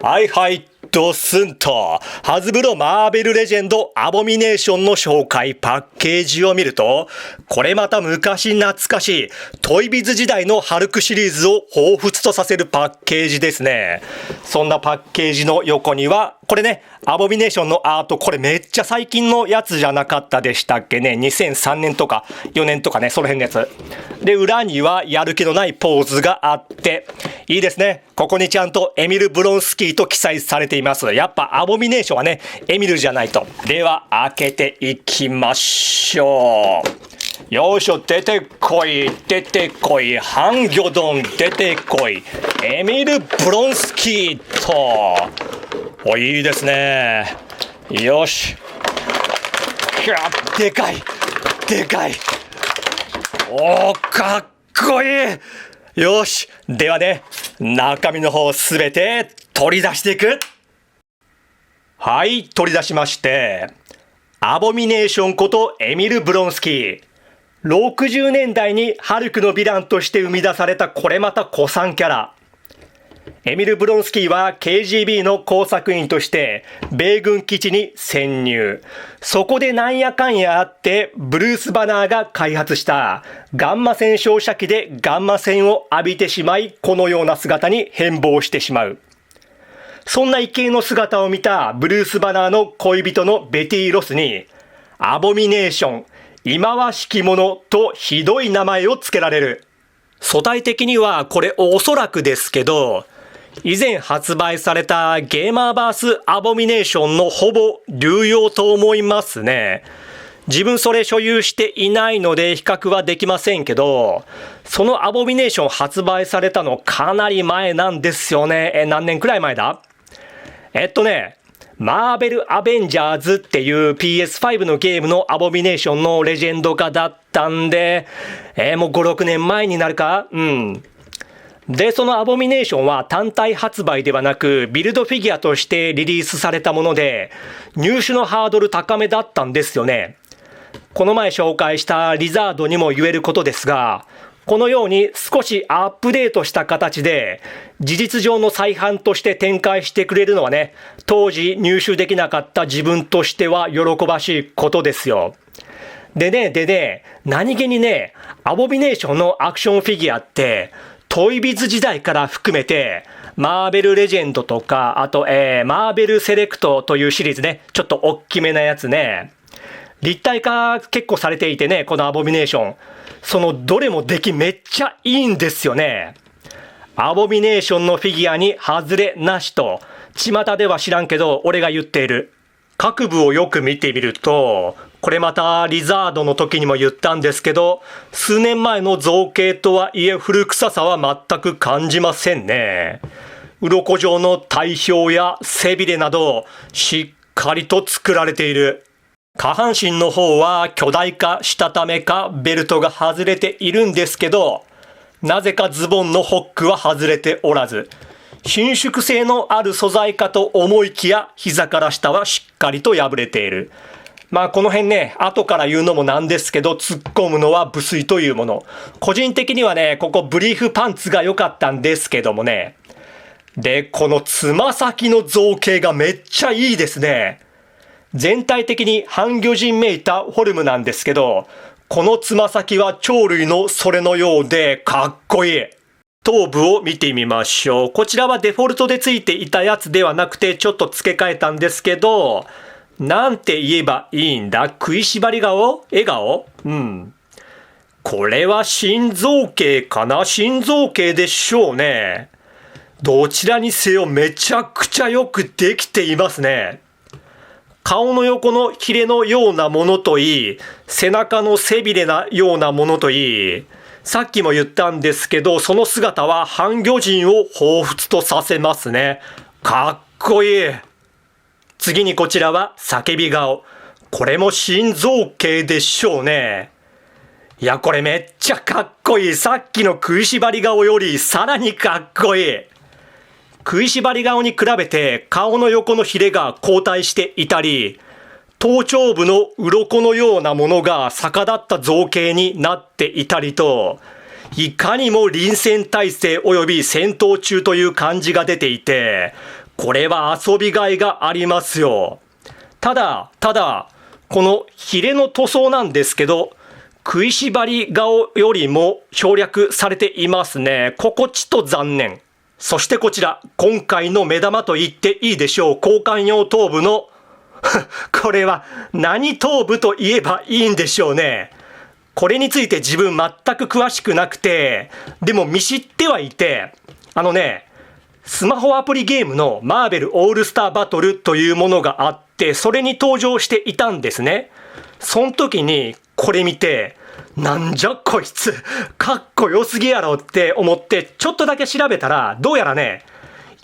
はいはい、ドスンと、ハズブロマーベルレジェンドアボミネーションの紹介パッケージを見ると、これまた昔懐かしいトイビズ時代のハルクシリーズを彷彿とさせるパッケージですね。そんなパッケージの横には、これね、アボミネーションのアート、これめっちゃ最近のやつじゃなかったでしたっけね。2003年とか4年とかね、その辺のやつ。で、裏にはやる気のないポーズがあって、いいですね。ここにちゃんとエミル・ブロンスキーと記載されています。やっぱアボミネーションはね、エミルじゃないと。では、開けていきましょう。よいしょ、出てこい、出てこい、ハンギョドン出てこい、エミル・ブロンスキーと。お、いいですね。よし。でかい、でかい。おー、かっこいい。よし。ではね、中身の方すべて取り出していく。はい、取り出しまして、アボミネーションことエミル・ブロンスキー。60年代にハルクのヴィランとして生み出されたこれまた古参キャラ。エミル・ブロンスキーは KGB の工作員として米軍基地に潜入。そこでなんやかんやあってブルース・バナーが開発したガンマ線照射器でガンマ線を浴びてしまい、このような姿に変貌してしまう。そんな異形の姿を見たブルース・バナーの恋人のベティ・ロスにアボミネーション、忌まわしきものとひどい名前を付けられる。素体的にはこれおそらくですけど、以前発売されたゲーマーバースアボミネーションのほぼ流用と思いますね。自分それ所有していないので比較はできませんけど、そのアボミネーション発売されたのかなり前なんですよね。何年くらい前だ？マーベルアベンジャーズっていう PS5 のゲームのアボミネーションのレジェンド化だったんで、もう5、6年前になるか？で、そのアボミネーションは単体発売ではなく、ビルドフィギュアとしてリリースされたもので、入手のハードル高めだったんですよね。この前紹介したリザードにも言えることですが、このように少しアップデートした形で、事実上の再販として展開してくれるのはね、当時入手できなかった自分としては喜ばしいことですよ。でね、何気にね、アボミネーションのアクションフィギュアって、トイビズ時代から含めて、マーベルレジェンドとか、あと、マーベルセレクトというシリーズね、ちょっと大きめなやつね。立体化結構されていてね、このアボミネーション。そのどれも出来めっちゃいいんですよね。アボミネーションのフィギュアに外れなしと、巷では知らんけど、俺が言っている。各部をよく見てみると、これまたリザードの時にも言ったんですけど、数年前の造形とはいえ古臭さは全く感じませんね。鱗状の体表や背びれなど、しっかりと作られている。下半身の方は巨大化したためかベルトが外れているんですけど、なぜかズボンのホックは外れておらず、伸縮性のある素材かと思いきや膝から下はしっかりと破れている。まあこの辺ね、後から言うのもなんですけど、突っ込むのは無粋というもの。個人的にはね、ここブリーフパンツが良かったんですけどもね。で、このつま先の造形がめっちゃいいですね。全体的に半魚人めいたフォルムなんですけど、このつま先は鳥類のそれのようでかっこいい。頭部を見てみましょう。こちらはデフォルトでついていたやつではなくてちょっと付け替えたんですけど、なんて言えばいいんだ？食いしばり顔？笑顔？これは心臓系かな？心臓系でしょうね。どちらにせよめちゃくちゃよくできていますね。顔の横のヒレのようなものといい、背中の背びれなようなものといい、さっきも言ったんですけど、その姿は半魚人を彷彿とさせますね。かっこいい。次にこちらは叫び顔。これも心臓系でしょうね。いや、これめっちゃかっこいい。さっきの食いしばり顔よりさらにかっこいい。食いしばり顔に比べて顔の横のヒレが後退していたり、頭頂部の鱗のようなものが逆立った造形になっていたりと、いかにも臨戦態勢及び戦闘中という感じが出ていて、これは遊びがいがありますよ。ただ、このヒレの塗装なんですけど、食いしばり顔よりも省略されていますね。ここちと残念。そしてこちら、今回の目玉と言っていいでしょう。交換用頭部のこれは何頭部と言えばいいんでしょうね。これについて自分全く詳しくなくて、でも見知ってはいて、スマホアプリゲームのマーベルオールスターバトルというものがあって、それに登場していたんですね。その時にこれ見て、なんじゃこいつ、かっこよすぎやろって思ってちょっとだけ調べたら、どうやらね、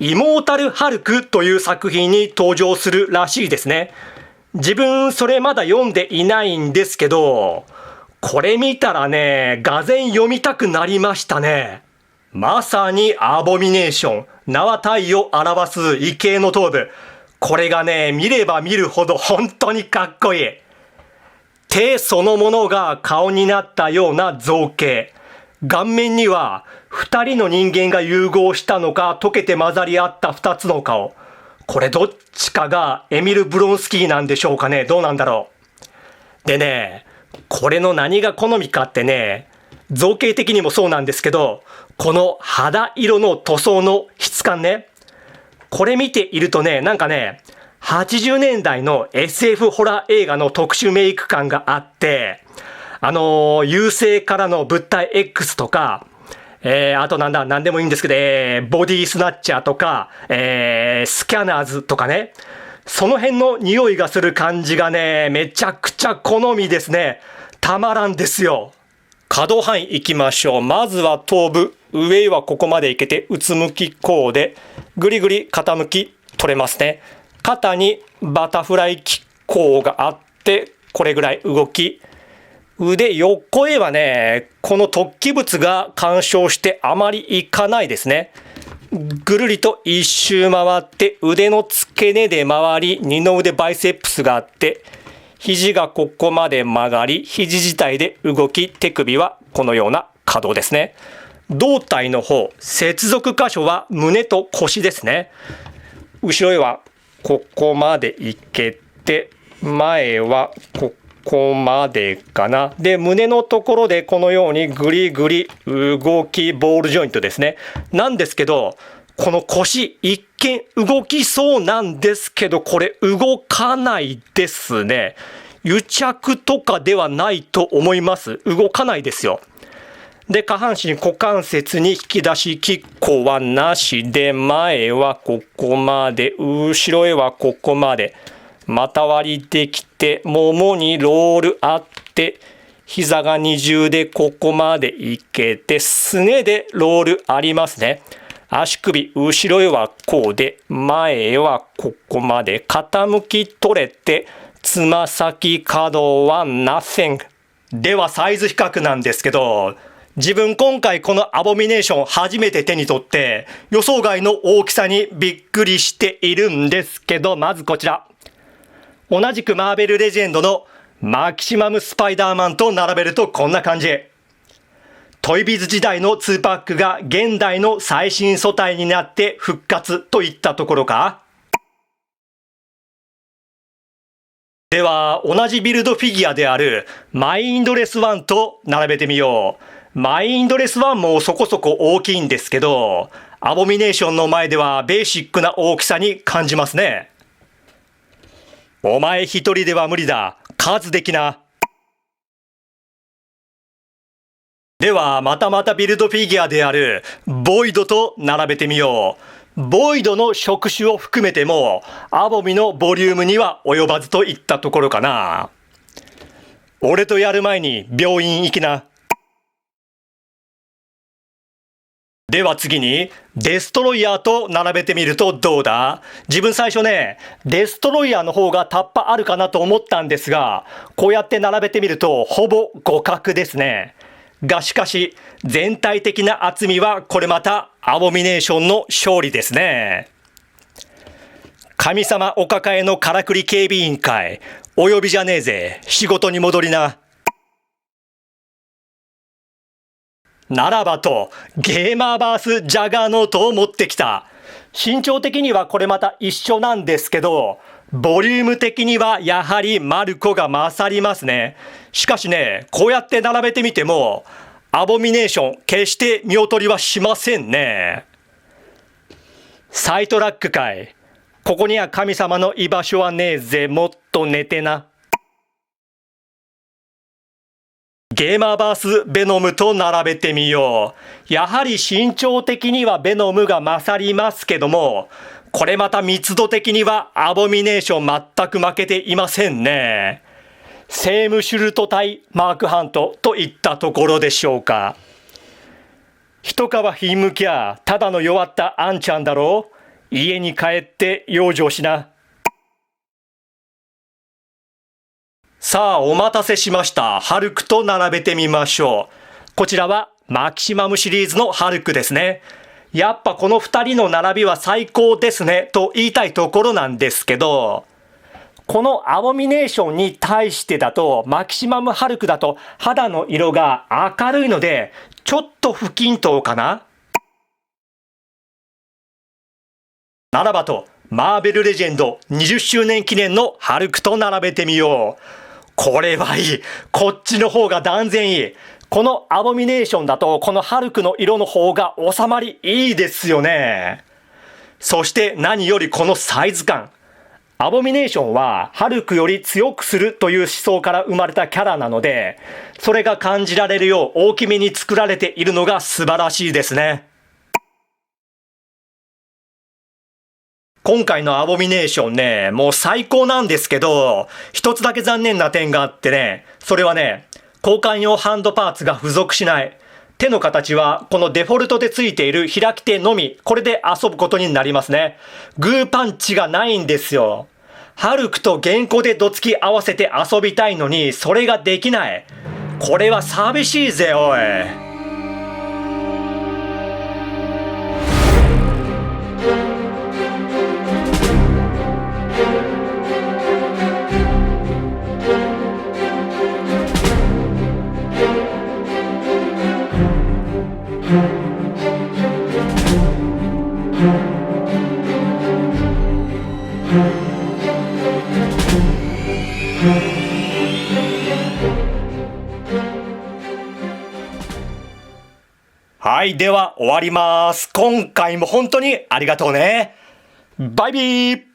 イモータルハルクという作品に登場するらしいですね。自分それまだ読んでいないんですけど、これ見たらね、がぜん読みたくなりましたね。まさにアボミネーション。名は体を表す異形の頭部。これがね、見れば見るほど本当にかっこいい。手そのものが顔になったような造形。顔面には二人の人間が融合したのか溶けて混ざり合った二つの顔。これどっちかがエミル・ブロンスキーなんでしょうかね。どうなんだろう。でね、これの何が好みかってね、造形的にもそうなんですけど、この肌色の塗装の質感ね。これ見ているとね、なんかね、80年代の SF ホラー映画の特殊メイク感があって、優勢からの物体 X とか、あとなんでもいいんですけど、ボディスナッチャーとか、スキャナーズとかね、その辺の匂いがする感じがね、めちゃくちゃ好みですね。たまらんですよ。可動範囲いきましょう。まずは頭部、上はここまでいけて、うつむきこうで、ぐりぐり傾き取れますね。肩にバタフライキッコーがあって、これぐらい動き。腕横へはね、この突起物が干渉してあまりいかないですね。ぐるりと一周回って腕の付け根で回り、二の腕バイセップスがあって、肘がここまで曲がり、肘自体で動き、手首はこのような可動ですね。胴体の方、接続箇所は胸と腰ですね。後ろへはここまでいけて、前はここまでかな。で、胸のところでこのようにグリグリ動き、ボールジョイントですね。なんですけど、この腰、一見動きそうなんですけど、これ動かないですね。癒着とかではないと思います。動かないですよ。で、下半身股関節に引き出しキッコはなしで、前はここまで、後ろへはここまで。股割りできて、ももにロールあって、膝が二重でここまでいけて、すねでロールありますね。足首、後ろへはこうで、前へはここまで傾き取れて、つま先可動は nothing。ではサイズ比較なんですけど、自分今回このアボミネーション初めて手に取って予想外の大きさにびっくりしているんですけど、まずこちら。同じくマーベルレジェンドのマキシマムスパイダーマンと並べるとこんな感じ。トイビズ時代の2パックが現代の最新素体になって復活といったところか。では同じビルドフィギュアであるマインドレス1と並べてみよう。マインドレス1もそこそこ大きいんですけど、アボミネーションの前ではベーシックな大きさに感じますね。お前一人では無理だ。数できな。ではまたビルドフィギュアであるボイドと並べてみよう。ボイドの触手を含めてもアボミのボリュームには及ばずといったところかな。俺とやる前に病院行きな。では次にデストロイヤーと並べてみるとどうだ？自分最初ね、デストロイヤーの方がタッパあるかなと思ったんですが、こうやって並べてみるとほぼ互角ですね。がしかし全体的な厚みはこれまたアボミネーションの勝利ですね。神様お抱えのからくり警備委員会、お呼びじゃねえぜ。仕事に戻りな。ならばと、ゲーマーバースジャガーノートを持ってきた。身長的にはこれまた一緒なんですけど、ボリューム的にはやはりマルコが勝りますね。しかしね、こうやって並べてみても、アボミネーション決して見劣りはしませんね。サイトラックかい。ここには神様の居場所はねえぜ。もっと寝てな。ゲーマーバースベノムと並べてみよう。やはり身長的にはベノムが勝りますけども、これまた密度的にはアボミネーション全く負けていませんね。セームシュルト対マークハントといったところでしょうか。一皮ひんむきゃただの弱ったあんちゃんだろう。家に帰って養生しな。さあ、お待たせしました。ハルクと並べてみましょう。こちらはマキシマムシリーズのハルクですね。やっぱこの2人の並びは最高ですねと言いたいところなんですけど、このアボミネーションに対してだと、マキシマムハルクだと肌の色が明るいので、ちょっと不均等かな。ならばと、マーベルレジェンド20周年記念のハルクと並べてみよう。これはいい。こっちの方が断然いい。このアボミネーションだと、このハルクの色の方が収まりいいですよね。そして何よりこのサイズ感。アボミネーションはハルクより強くするという思想から生まれたキャラなので、それが感じられるよう大きめに作られているのが素晴らしいですね。今回のアボミネーションね、もう最高なんですけど、一つだけ残念な点があってね、それはね、交換用ハンドパーツが付属しない。手の形はこのデフォルトで付いている開き手のみ、これで遊ぶことになりますね。グーパンチがないんですよ。ハルクと原稿でどつき合わせて遊びたいのに、それができない。これは寂しいぜ、おい。はい、では終わります。今回も本当にありがとうね。バイビー。